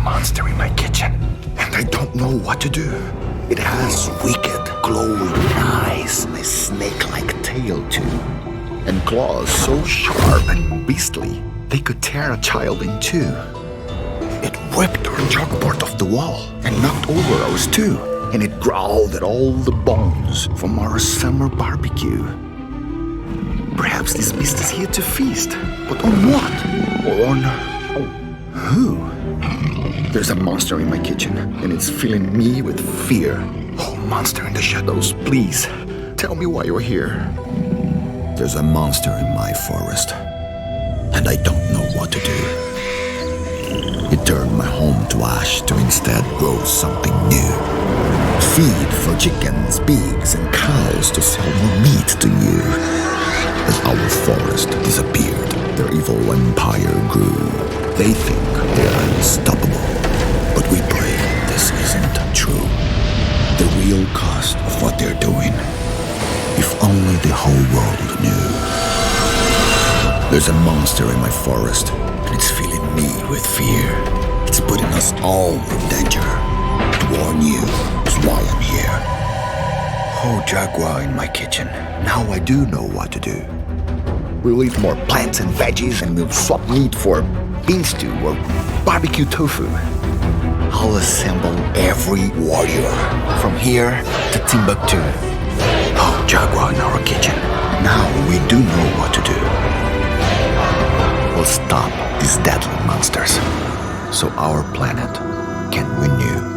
monster in my kitchen, and I don't know what to do. It has wicked, glowing eyes and a snake-like tail too, and claws so sharp and beastly they could tear a child in two. It whipped our chalkboard off the wall and knocked over our stew, and it growled at all the bones from our summer barbecue. Perhaps this beast is here to feast, but on what? Or on who? There's a monster in my kitchen, and it's filling me with fear. Oh, monster in the shadows, please, tell me why you're here. There's a monster in my forest, and I don't know what to do. It turned my home to ash to instead grow something new. Feed for chickens, pigs, and cows to sell more meat to you. As our forest disappeared, their evil empire grew. They think they're unstoppable, but we pray this isn't true. The real cost of what they're doing, if only the whole world knew. There's a monster in my forest, and it's filling me with fear. It's putting us all in danger. To warn you is why I'm here. Oh, Jaguar in my kitchen, now I do know what to do. We'll eat more plants and veggies, and we'll swap meat for bean stew or barbecue tofu. I'll assemble every warrior from here to Timbuktu. Oh, Jaguar in our kitchen, now we do know what to do. We'll stop these deadly monsters so our planet can renew.